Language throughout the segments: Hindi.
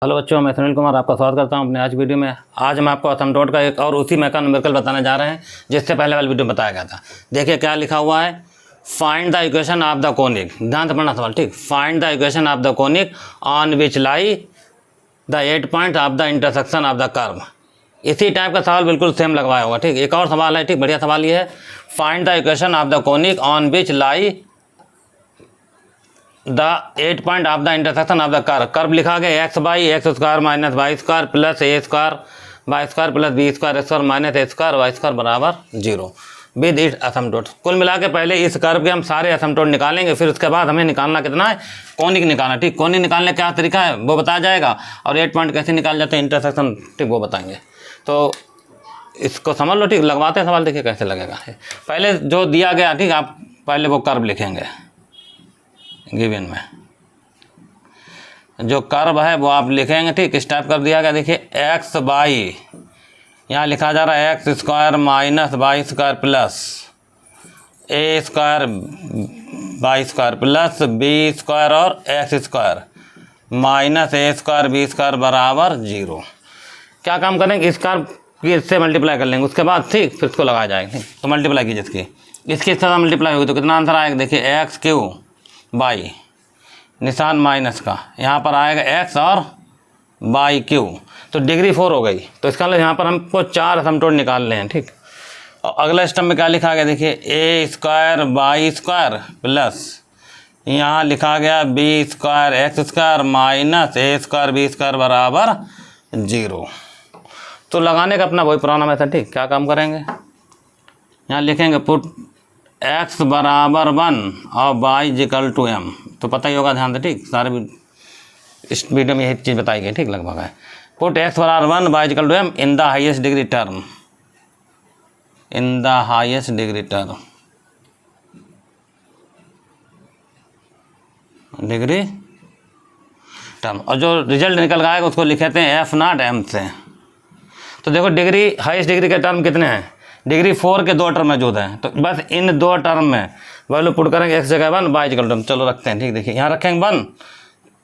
हेलो बच्चों, मैं सुनील कुमार आपका स्वागत करता हूं अपने आज वीडियो में। आज हम आपको असिम्प्टोट का एक और उसी में का न्यूमेरिकल बताने जा रहे हैं जिससे पहले वाली वीडियो में बताया गया था। देखिए क्या लिखा हुआ है, find the equation of the conic. ध्यान से पढ़ना सवाल, ठीक। Find the equation of the conic on which lie the 8 point of the intersection of the curve. इसी टाइप का सवाल बिल्कुल सेम लगवाया होगा, ठीक। एक और सवाल है, ठीक, बढ़िया सवाल ये है, find the equation of the conic on which lie the 8 point of the intersection of the curve. Curve लिखा गया x by x square minus y square plus a square y square plus b square square minus a square y square बराबर 0 विद इट असिम्प्टोट। कुल मिला के पहले इस कर्व के हम सारे असिम्प्टोट निकालेंगे, फिर उसके बाद हमें निकालना कितना है, कोनिक निकालना, ठीक। कोनिक निकालने का क्या तरीका है वो बताया जाएगा, और 8 पॉइंट कैसे निकाल जाते हैं इंटरसेक्शन, ठीक, वो बताएंगे। तो इसको समझ लो, ठीक। लगवाते हैं सवाल, देखिए कैसे लगेगा। पहले जो दिया गया, ठीक, आप पहले वो कर्व लिखेंगे गिवन में, जो कर्व है वो आप लिखेंगे, ठीक। इस टाइप कर दिया गया, देखिए एक्स बाई, यहाँ लिखा जा रहा है x square minus y square plus a square y square plus b square और x square minus a square b square बराबर 0। क्या काम करेंगे, इस कर्व की इससे मल्टीप्लाई कर लेंगे, उसके बाद ठीक फिर इसको लगाया जाएगा, ठीक। तो मल्टीप्लाई कीजिए इसकी साथ मल्टीप्लाई होगी तो कितना आंसर आएगा, देखिए एक्स क्यू बाई निशान माइनस का, यहाँ पर आएगा एक्स और बाई क्यू, तो डिग्री 4 हो गई। तो इसका मतलब यहाँ पर हमको 4 असिम्प्टोट निकालने हैं, ठीक। और अगला स्टेप में क्या लिखा गया, देखिए a square by square plus यहाँ लिखा गया b square x square minus a square b square बराबर 0। तो लगाने का अपना वही पुराना मेथड, ठीक। क्या काम करेंगे, यहाँ लिखेंगे पुट x बराबर 1 और y इक्वल टू m। तो पता ही होगा, ध्यान से, ठीक। सारे इस वीडियो में यही चीज़ बताई गई, ठीक, लगभग है। पुट x बराबर 1 y equal to m in the highest degree term, in the highest degree term, degree term, और जो रिजल्ट निकल आएगा उसको लिखते हैं f0 m से। तो देखो डिग्री, हाईएस्ट डिग्री के टर्म कितने हैं, डिग्री 4 के 2 टर्म मौजूद हैं, तो बस इन 2 टर्म में वैल्यू पुट करेंगे, एक्स जगह 1 बाई जगह टर्म, चलो रखते हैं, ठीक। देखिए यहाँ रखेंगे 1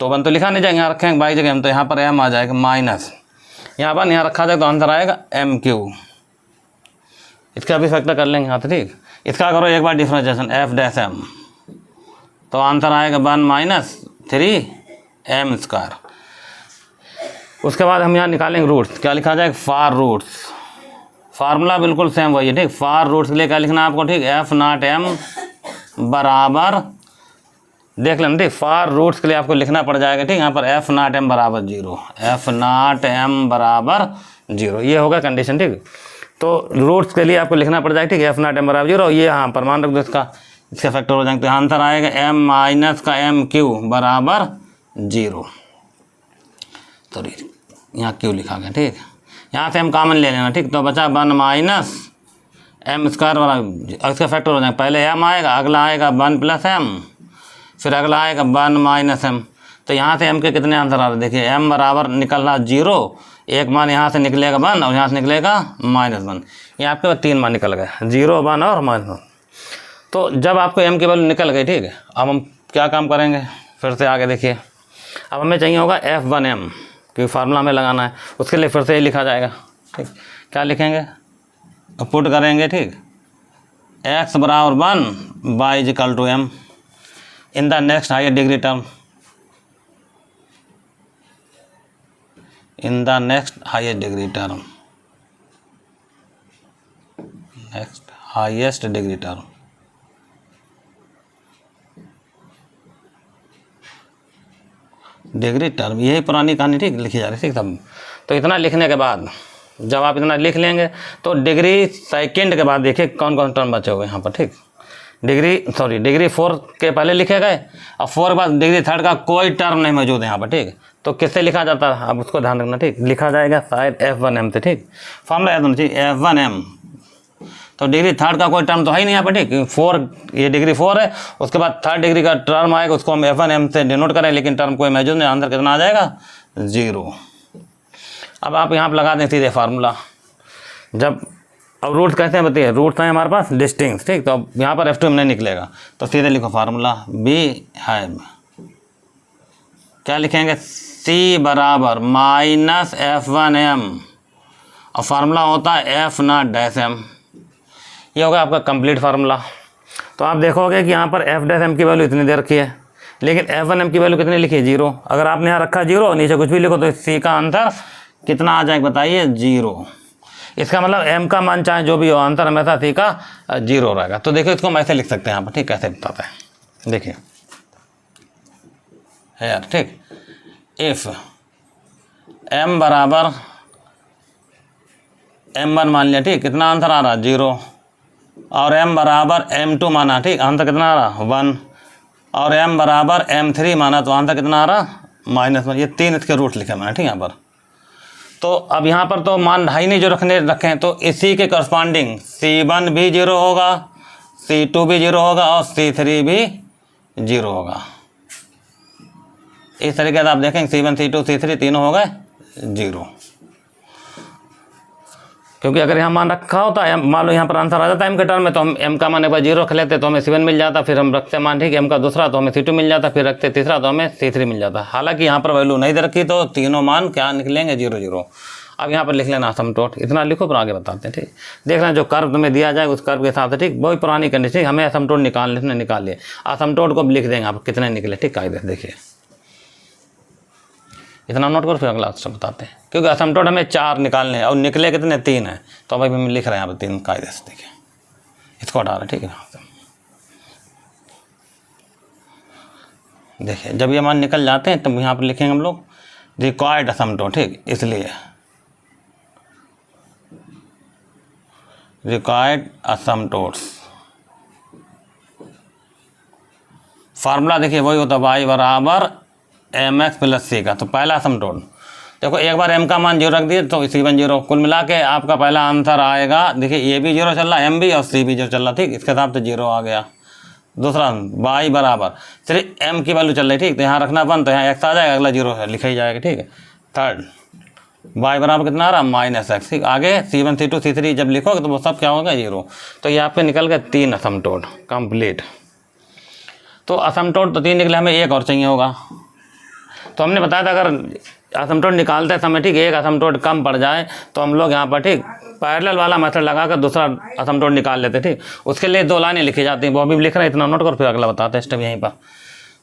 तो 1 तो लिखा नहीं जाएगा, यहाँ रखेंगे बाई जगह m, तो यहाँ पर m आ जाएगा माइनस, यहाँ 1 यहाँ रखा जाएगा तो आंसर आएगा m क्यू। इसका भी फैक्टर कर लेंगे यहाँ तो, ठीक। इसका करो एक बार डिफ्रेंशिएशन f डैश m, तो आंसर आएगा 1 माइनस 3m स्क्वायर। उसके बाद हम यहाँ निकालेंगे रूट्स, क्या लिखा जाएगा, फार रूट्स। फार्मूला बिल्कुल सेम वही है, ठीक। फार रूट्स के लिए क्या लिखना है आपको, ठीक, f0 m बराबर, देख लेना, ठीक। फार रूट्स के लिए आपको लिखना पड़ जाएगा, ठीक, यहाँ पर f0 m बराबर 0, f0 m बराबर 0, ये होगा कंडीशन, ठीक। तो रूट्स के लिए आपको लिखना पड़ जाएगा, ठीक, f0 m बराबर 0। ये हाँ प्रमाण रख दो इसका फैक्टर हो जाएंगे, तो आंसर आएगा m माइनस का m क्यू बराबर 0। तो यहाँ क्यू लिखा गया, ठीक। यहाँ से हम कॉमन ले लेना, ठीक। तो बचा 1 माइनस m स्क्वायर बराबर, इसका फैक्टर हो जाएगा, पहले m आएगा, अगला आएगा 1 प्लस m, फिर अगला आएगा 1 माइनस m। तो यहाँ से m के कितने आंसर आ रहे हैं, देखिए m बराबर निकल रहा 0, एक मान यहाँ से निकलेगा 1 और यहाँ से निकलेगा -1, ये आपके पास 3 मान निकल गए, 0 1 और -1। तो जब आपको m की वैल्यू निकल गई, ठीक है, अब हम क्या काम करेंगे, फिर से आगे देखिए, अब हमें चाहिए होगा f1m, क्योंकि फार्मूला में लगाना है, उसके लिए फिर से ये लिखा जाएगा, ठीक। क्या लिखेंगे, पुट करेंगे, ठीक, x बराबर 1 y equal to m in the next higher degree term, in the next higher degree term, next highest degree term. Degree term, यही पुरानी कहानी, ठीक, लिखी जा रही, ठीक सब। तो इतना लिखने के बाद जब आप इतना लिख लेंगे तो डिग्री सेकंड के बाद देखिए कौन कौन टर्म बचे हुए यहाँ पर, ठीक। डिग्री 4 के पहले लिखे गए, और 4 के बाद डिग्री 3 का कोई टर्म नहीं मौजूद है यहाँ पर, ठीक। तो किससे लिखा जाता है, अब उसको ध्यान रखना, ठीक। लिखा जाएगा शायद f1m से, ठीक। फॉर्मूला याद होना चाहिए f1m। तो डिग्री 3 का कोई टर्म तो है ही नहीं यहाँ पर, ठीक। 4, ये डिग्री 4 है, उसके बाद 3rd डिग्री का टर्म आएगा, उसको हम f1m से डिनोट करें, लेकिन टर्म कोई मौजूद नहीं, आंसर कितना आ जाएगा 0। अब आप यहाँ पर लगा दें सीधे फार्मूला, जब अब रूट्स कैसे हैं बताइए, रूट्स हैं हमारे पास डिस्टिंक्ट, ठीक। तो अब यहाँ पर f2m नहीं निकलेगा, तो सीधे लिखो फार्मूला b है, क्या लिखेंगे, सी बराबर माइनस F1m और फार्मूला होता है F0-m। ये होगा आपका कंप्लीट फार्मूला। तो आप देखोगे कि यहाँ पर F'(m) की वैल्यू इतनी दे रखी है, लेकिन F1m की वैल्यू कितनी लिखी है 0। अगर आपने यहाँ रखा 0, नीचे कुछ भी लिखो तो सी का आंसर कितना आ जाएगा बताइए 0। इसका मतलब m का मान चाहे जो भी हो, आंसर हमेशा सी का 0 रहेगा। तो देखो इसको हम ऐसे लिख सकते हैं यहाँ पर, ठीक, कैसे बताते हैं देखिए है यार, ठीक। इफ m बराबर m1 मान लिया, ठीक, कितना आंसर आ रहा 0, और m बराबर m2 माना, ठीक, आंसर कितना आ रहा 1, और m बराबर m3 माना तो आंसर कितना आ रहा -1। ये 3 इसके रूट लिखे मैंने, ठीक, यहाँ पर। तो अब यहाँ पर तो मान ढाई नहीं जो रखे हैं, तो इसी के करस्पॉन्डिंग C1 भी 0 होगा, C2 भी 0 होगा और C3 भी 0 होगा। इस तरीके से आप देखेंगे C1 C2 C3 तीनों हो गए 0, क्योंकि अगर यहाँ मान रखा होता है, मान लो यहाँ पर आंसर आ जाता है m के टर्म में, तो हम m का मान एक बार 0 रख लेते तो हमें C1 मिल जाता, फिर हम रखते मान, ठीक, m का दूसरा तो हमें C2 मिल जाता, फिर रखते तीसरा तो हमें C3 मिल जाता। हालांकि यहाँ पर वैल्यू नहीं दे रखी तो तीनों मान क्या निकलेंगे 0 0। अब यहाँ पर लिख लेना असमटोट, इतना लिखो फिर आगे बताते हैं, ठीक। देख लेना जो कर्व तुम्हें दिया जाए उस कर्व के हिसाब से, ठीक, बहुत पुरानी कंडीशन, हमें असमटोट निकाल लिए, असमटोट को लिख देंगे आप कितने निकले, ठीक, कायदे से देखिए। इतना नोट करो फिर अगला ऑप्शन बताते हैं, क्योंकि असमटोट हमें 4 निकालने हैं और निकले कितने 3 हैं, तो अभी हम लिख रहे हैं यहाँ पर 3 कायदे से, देखिए इसको हटा रहे, ठीक है। देखिए जब ये मान निकल जाते हैं तब यहाँ पर लिखेंगे हम लोग रिक्वायर्ड असमटोट, ठीक, इसलिए रिक्वायर्ड असमटोट्स फार्मूला देखिए वही होता है y बराबर mx प्लस c का। तो पहला असमटोट देखो, एक बार m का मान 0 रख दिए तो C1 0, कुल मिला के आपका पहला आंसर आएगा, देखिए ये भी 0 चल रहा है, m भी और c भी 0 चल रहा, ठीक, इसके हिसाब से 0 आ गया। दूसरा y बराबर सिर्फ m की वैल्यू चल रही, ठीक, तो यहाँ रखना 1 तो यहाँ x आ जाएगा, अगला 0 है लिखा ही जाएगा, ठीक है। थर्ड y बराबर कितना आ रहा -x, ठीक, आगे C1 C2 C3 जब लिखोगे तो वो सब क्या होगा 0। तो ये आपके निकल गए 3 असमटोट कंप्लीट। तो असमटोट तो 3 निकले, हमें एक और चाहिए होगा। तो हमने बताया था अगर असमटोट निकालते समय, ठीक, एक असमटोट कम पड़ जाए तो हम लोग यहाँ पर, ठीक, पैरेलल वाला मेथड लगाकर दूसरा असमटोट निकाल लेते, ठीक। उसके लिए 2 लाइनें लिखी जाती हैं, वो भी लिख रहे हैं, इतना नोट कर फिर अगला बताते हैं स्टेप यहीं पर।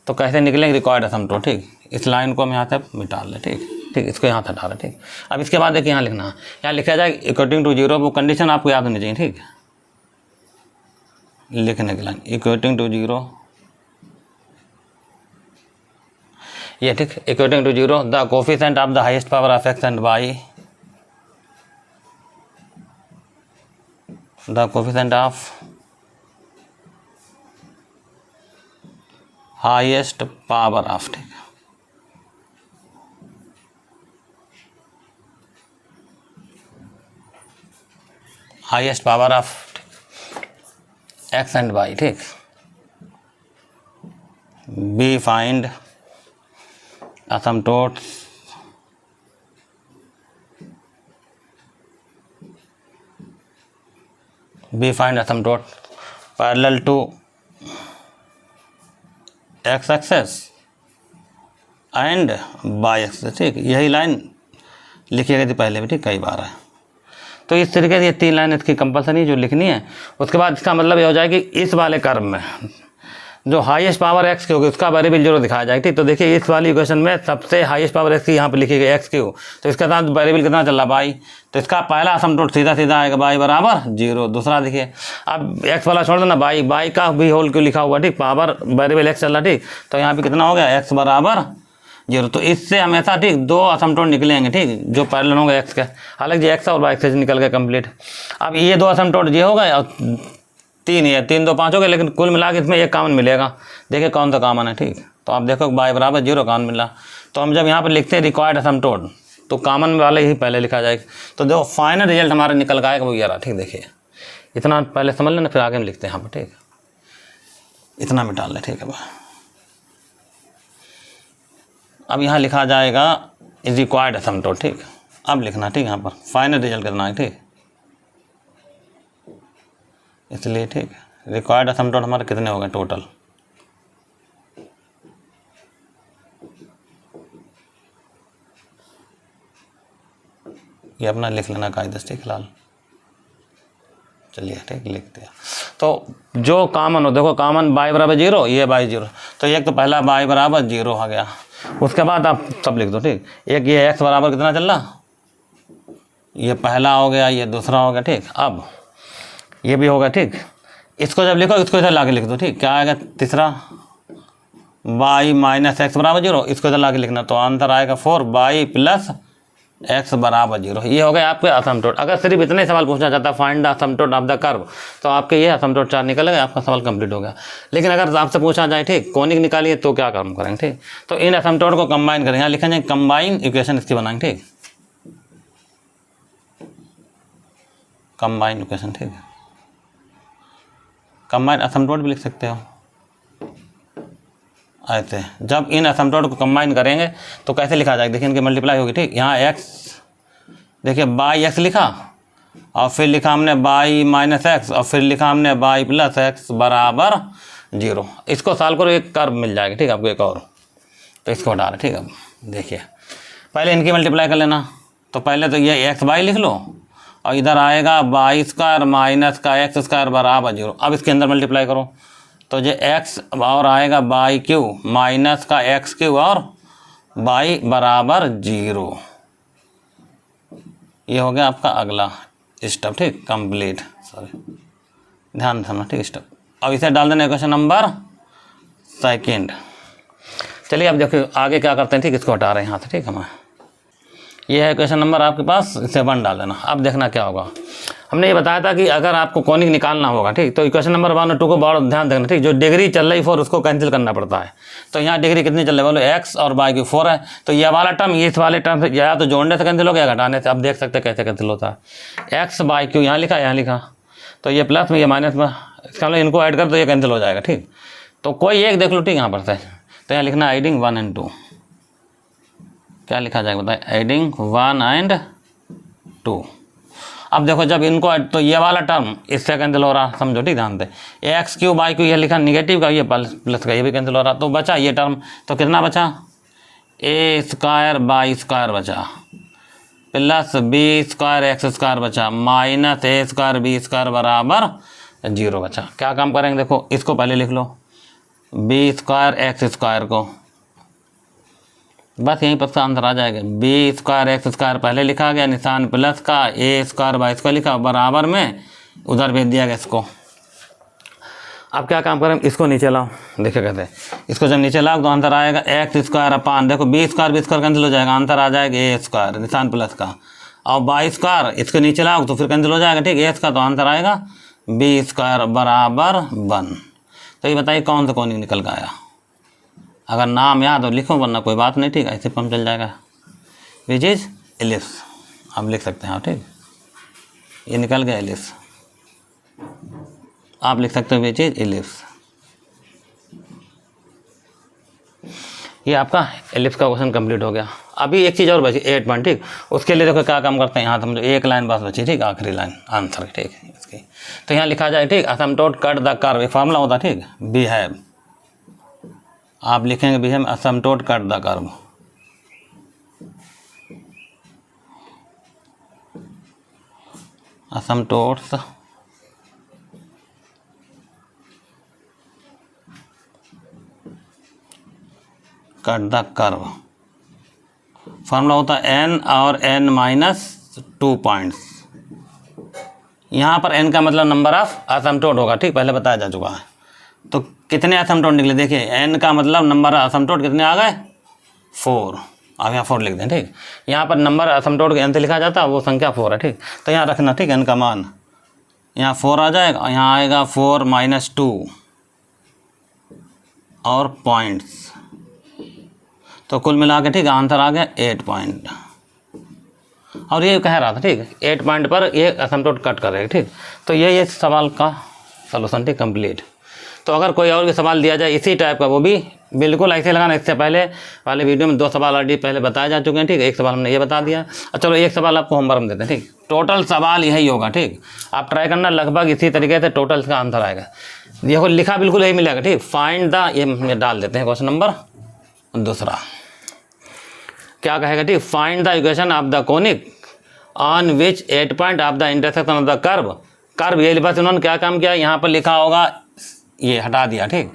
तो कैसे निकलेंगे रिक्वायर्ड असमटोट, ठीक, इस लाइन को हम यहाँ से मिटा लें, ठीक, ठीक, इसको यहाँ से हटा रहे, ठीक। अब इसके बाद देखिए यहाँ लिखना है, यहाँ लिखा जाए इक्वेटिंग टू 0, वो कंडीशन आपको याद होनी चाहिए, ठीक, लिखने के लाइन इक्वेटिंग टू 0, ये, ठीक, equating to 0 the coefficient of the highest power of x and y, the coefficient of highest power of, ठीक, highest power of x and y, ठीक, we find asymptotes we find asymptote parallel to x axes and y axes, ठीक, यही लाइन लिखी गई थी पहले भी, ठीक, कई बार है। तो इस तरीके से ये 3 लाइन इसकी कंपलसरी जो लिखनी है। उसके बाद इसका मतलब ये हो जाएगा कि इस वाले कर्व में जो हाईएस्ट पावर x की होगी उसका वेरिएबल 0 दिखाया जाएगा, ठीक। तो देखिए इस वाली इक्वेशन में सबसे हाईएस्ट पावर x की यहाँ पे लिखी गई x क्यू, तो इसके साथ वेरिएबल कितना चल रहा y, तो इसका पहला असमटोट सीधा सीधा आएगा y बराबर 0। दूसरा देखिए अब x वाला छोड़ देना, y का भी होल क्यू लिखा हुआ, ठीक, पावर वेरिएबल x चल रहा, ठीक, तो यहाँ पे कितना हो गया x बराबर 0। तो इससे हमेशा, ठीक, 2 असमटोट निकलेंगे, ठीक, जो पैरेलल होंगे x के। हालांकि x और y एक्सेस निकल गए कंप्लीट। अब ये 2 असमटोट ये हो गए और 3 ही है, 3 2 5 हो गए, लेकिन कुल मिला के इसमें एक कॉमन मिलेगा। देखिए कौन सा कॉमन है, ठीक, तो आप देखो y बराबर 0 कॉमन मिला। तो हम जब यहाँ पर लिखते हैं रिक्वायर्ड असमटोट तो कॉमन वाले ही पहले लिखा जाएगा। तो देखो फाइनल रिजल्ट हमारा निकल का आएगा वो ये रहा, ठीक। देखिए इतना पहले समझ लेना, फिर आगे हम लिखते हैं यहाँ पर, ठीक, इतना मिटा लें, ठीक है। अब यहाँ लिखा जाएगा इज रिक्वायर्ड असमटोट, ठीक। अब लिखना, ठीक, यहाँ पर फाइनल रिजल्ट करना है, ठीक, इसलिए, ठीक, रिक्वायर्ड असमटोट हमारे कितने हो गए टोटल, ये अपना लिख लेना कायदे से, ठीक फिलहाल। चलिए ठीक लिख दिया। तो जो कॉमन हो, देखो कॉमन y बराबर 0, ये y 0, तो एक तो पहला y बराबर 0 आ गया। उसके बाद आप सब लिख दो, ठीक। एक ये x बराबर कितना चल रहा, ये पहला हो गया, ये दूसरा हो गया, ठीक। अब ये भी होगा, ठीक। इसको जब लिखो इसको इधर लाके लिख दो, ठीक। क्या आएगा तीसरा, y माइनस एक्स बराबर 0, इसको इधर लाके लिखना, तो आंसर आएगा 4y प्लस x बराबर 0। ये हो गया आपके असमटोट। अगर सिर्फ इतने सवाल पूछना चाहता है find the asymptote of the curve, तो आपके ये असमटोट 4 निकल गए, आपका सवाल कंप्लीट हो गया। लेकिन अगर आपसे पूछा जाए, ठीक, कॉनिक निकालिए, तो क्या काम करेंगे, ठीक। तो इन असमटोट को कंबाइन करेंगे, यहाँ लिखेंगे कंबाइन इक्वेशन इसकी बनाएंगे, ठीक, कंबाइन इक्वेशन, ठीक। कंबाइन असमटोट भी लिख सकते हो ऐसे। जब इन असमटोट को कंबाइन करेंगे तो कैसे लिखा जाएगा, देखिए इनकी मल्टीप्लाई होगी, ठीक। यहाँ x, देखिए बाई एक्स लिखा, और फिर लिखा हमने बाई माइनस एक्स, और फिर लिखा हमने बाई प्लस एक्स बराबर 0। इसको सॉल्व करो, एक कर्व मिल जाएगा, ठीक। आपको एक और, तो इसको हटा रहे, ठीक। अब देखिए पहले इनकी मल्टीप्लाई कर लेना, तो पहले तो ये एक्स बाई लिख लो, और इधर आएगा बाई स्क्वायर माइनस का एक्स स्क्वायर बराबर 0। अब इसके अंदर मल्टीप्लाई करो, तो ये x और आएगा बाई क्यू माइनस का एक्स क्यू और बाई बराबर 0। ये हो गया आपका अगला स्टेप, ठीक, कंप्लीट। सॉरी, ध्यान देना, ठीक स्टेप। अब इसे डाल देना इक्वेशन नंबर 2। चलिए अब देखिए आगे क्या करते हैं, ठीक। इसको हटा रहे हैं यहाँ से, ठीक। हमें ये है क्वेश्चन नंबर आपके पास, इसे 1 डाल देना। अब देखना क्या होगा, हमने ये बताया था कि अगर आपको कॉनिक निकालना होगा, ठीक, तो इक्वेशन नंबर 1 और 2 को बहुत ध्यान देना, ठीक। जो डिग्री चल रही 4 उसको कैंसिल करना पड़ता है। तो यहाँ डिग्री कितनी चल रही है, बोलो x और y की 4 है, तो ये वाला टर्म इस वाले टर्म से या तो जोड़ने से कैंसिल हो गया, घटाने से। अब देख सकते हैं कैसे कैंसिल होता है, x बाई क्यू यहाँ लिखा, यहाँ लिखा, तो ये प्लस में ये माइनस में, इसका मतलब इनको ऐड कर तो ये कैंसिल हो जाएगा, ठीक। तो कोई एक देख लो, ठीक, यहाँ पर से, तो यहाँ लिखना एडिंग 1 और 2। क्या लिखा जाएगा बताए, एडिंग 1 और 2। अब देखो जब इनको, तो ये वाला टर्म इससे कैंसिल हो रहा, समझो, ठीक, ध्यान दे। एक्स क्यू बाई क्यू ये लिखा निगेटिव का, ये प्लस का, ये भी कैंसिल हो रहा, तो बचा ये टर्म, तो कितना बचा, ए स्क्वायर बाई स्क्वायर बचा, plus b square x square बचा, minus a square b square बराबर 0 बचा। क्या काम करेंगे, देखो इसको पहले लिख लो, बी स्क्वायर एक्स स्क्वायर को, बस यहीं पर से आंसर आ जाएगा। बी स्क्वायर एक्स स्क्वायर पहले लिखा गया, निशान प्लस का, ए स्क्वायर बाई स्क्वायर लिखा, बराबर में उधर भेज दिया गया इसको। अब क्या काम करें, इसको नीचे लाओ, देखिए कहते हैं, इसको जब नीचे लाओ तो आंसर आएगा एक्स स्क्वायर अपान, देखो बी स्क्वायर कैंसिल हो जाएगा, आंसर आ जाएगा ए स्क्वायर निशान प्लस का, और बाई स्क्वायर इसको नीचे लाओ तो फिर कैंसिल हो जाएगा, ठीक, ए का, तो आंसर आएगा बी स्क्वायर बराबर 1। तो ये बताइए कौन सा कॉनिक निकल गया। अगर नाम याद हो लिखो, वरना कोई बात नहीं, ठीक, ऐसे पम चल जाएगा। विच इज एलिप्स, आप लिख सकते हैं, ठीक, ये निकल गया एलिप्स, आप लिख सकते हो विच इज एलिप्स। ये आपका एलिप्स का क्वेश्चन कंप्लीट हो गया। अभी एक चीज़ और बची 8 पॉइंट, ठीक, उसके लिए देखो क्या काम करते हैं, यहाँ समझो एक लाइन बस बची, ठीक, आखिरी लाइन आंसर, ठीक, इसकी। तो यहाँ लिखा जाए, ठीक, asymptote cut the curve, formula होता है, ठीक, बिहेव, आप लिखेंगे behave asymptote cut the curve. Asymptotes cut the curve, formula होता है n और n-2 पॉइंट्स। यहाँ पर n का मतलब नंबर ऑफ असमटोट होगा, ठीक, पहले बताया जा चुका है। तो कितने असमटोट निकले, देखिए n का मतलब नंबर असमटोट कितने आ गए, 4। आप यहाँ 4 लिख दें, ठीक। यहाँ पर नंबर असमटोट के n से लिखा जाता है, वो संख्या 4 है, ठीक। तो यहाँ रखना, ठीक, n का मान यहाँ 4 आ जाएगा, यहाँ आएगा 4 - 2 और पॉइंट्स, तो कुल मिला के, ठीक, आंसर आ गया 8 पॉइंट। और ये कह रहा था, ठीक, 8 पॉइंट पर ये असमटोट कट करेगा, ठीक। तो ये सवाल का सलूशन, ठीक, कंप्लीट। तो अगर कोई और भी सवाल दिया जाए इसी टाइप का, वो भी बिल्कुल ऐसे लगाना। इससे पहले वाले वीडियो में 2 सवाल ऑलरेडी पहले बताए जा चुके हैं, ठीक, एक सवाल हमने ये बता दिया। चलो एक सवाल आपको होमवर्क में देते हैं, ठीक, टोटल सवाल यही होगा, ठीक, आप ट्राई करना, लगभग इसी तरीके से टोटल का आंसर आएगा। देखो लिखा बिल्कुल यही मिलेगा, ठीक, फाइंड द, ये डाल देते हैं क्वेश्चन नंबर 2। क्या कहेगा, ठीक, find the equation of the conic on which 8 point of the intersection of the curve ये बस उन्होंने क्या काम किया, यहाँ पर लिखा होगा ये हटा दिया, ठीक,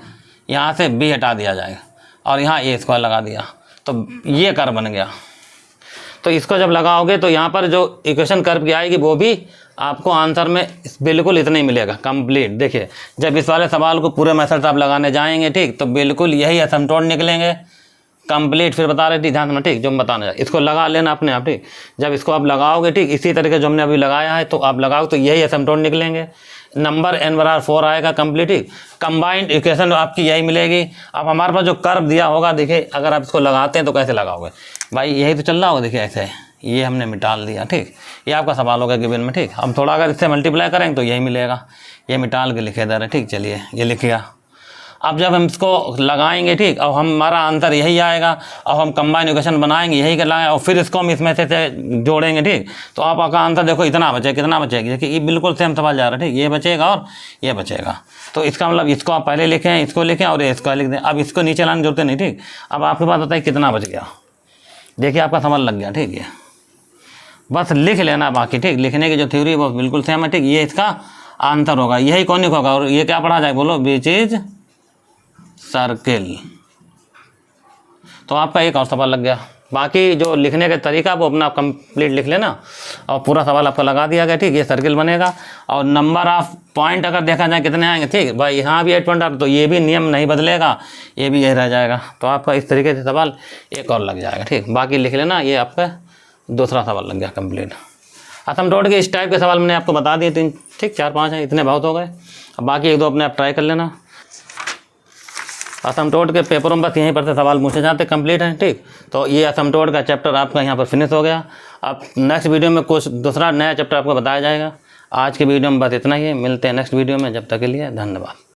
यहाँ से बी हटा दिया जाएगा और यहाँ ए स्क्वायर लगा दिया, तो ये कर्व बन गया। तो इसको जब लगाओगे तो यहाँ पर जो इक्वेशन कर्व की आएगी वो भी आपको आंसर में बिल्कुल इतना ही मिलेगा कंप्लीट। देखिए जब इस वाले सवाल को पूरे मेथड से आप लगाने जाएंगे, ठीक, तो बिल्कुल यही एसिम्पटोट निकलेंगे कंप्लीट। फिर बता रहे थे ध्यान में, ठीक, जो हम बताने जाए इसको लगा लेना अपने आप, ठीक। जब इसको आप लगाओगे, ठीक, इसी तरीके जो हमने अभी लगाया है तो आप लगाओ तो यही एसिम्पटोट निकलेंगे। नंबर n/4 आएगा कंप्लीट, ठीक। कंबाइंड इक्वेशन आपकी यही मिलेगी। अब हमारे पास जो कर्व दिया होगा, देखिए अगर आप इसको लगाते हैं तो कैसे लगाओगे भाई, यही तो चल रहा होगा, देखिए ऐसे ये हमने मिटाल दिया, ठीक। ये आपका सवाल होगा गिवन में, ठीक। हम थोड़ा अगर इससे मल्टीप्लाई करेंगे तो यही मिलेगा, ये मिटाल के लिखे दे रहे, ठीक। चलिए ये लिख गया। अब जब हम इसको लगाएंगे, ठीक, अब हमारा आंसर यही आएगा। अब हम कंबाइन इक्वेशन बनाएंगे, यही कराएंगे और फिर इसको हम इसमें से जोड़ेंगे, ठीक। तो आपका आंसर देखो इतना बचेगा, कितना बचेगा, देखिए ये बिल्कुल सेम सवाल जा रहा है, ठीक। ये बचेगा और ये बचेगा। तो इसका मतलब इसको आप पहले लिखें, इसको लिखें और इसको लिख दें। अब इसको नीचे लाने जरूरत नहीं, ठीक। अब आपके पास बताइए कितना बच गया, देखिए आपका समझ लग गया, ठीक है। बस लिख लेना बाकी, ठीक। लिखने की जो थ्योरी है वो बिल्कुल सेम है, ठीक। ये इसका आंसर होगा, यही कॉनिक होगा। और ये क्या पढ़ा जाए बोलो, विच इज सर्किल। तो आपका एक और सवाल लग गया। बाकी जो लिखने का तरीका वो अपना कंप्लीट लिख लेना और पूरा सवाल आपका लगा दिया गया, ठीक। ये सर्किल बनेगा और नंबर ऑफ पॉइंट अगर देखा जाए कितने आएंगे, ठीक भाई, यहाँ भी 8 पॉइंट, तो ये भी नियम नहीं बदलेगा, ये भी यही रह जाएगा। तो आपका इस तरीके से सवाल एक और लग जाएगा, ठीक। बाकी लिख लेना, ये आपका दूसरा सवाल लग गया कंप्लीट। एसिम्पटोट के इस टाइप के सवाल मैंने आपको बता दिए 3, ठीक, 4-5 हैं, इतने बहुत हो गए। अब बाकी 1-2 अपने आप ट्राई कर लेना। एसिम्पटोट के पेपरों में बस यहीं पर से सवाल पूछे जाते कंप्लीट हैं, ठीक। तो ये एसिम्पटोट का चैप्टर आपका यहाँ पर फिनिश हो गया। अब नेक्स्ट वीडियो में कुछ दूसरा नया चैप्टर आपको बताया जाएगा। आज के वीडियो में बस इतना ही है, मिलते हैं नेक्स्ट वीडियो में, जब तक के लिए धन्यवाद।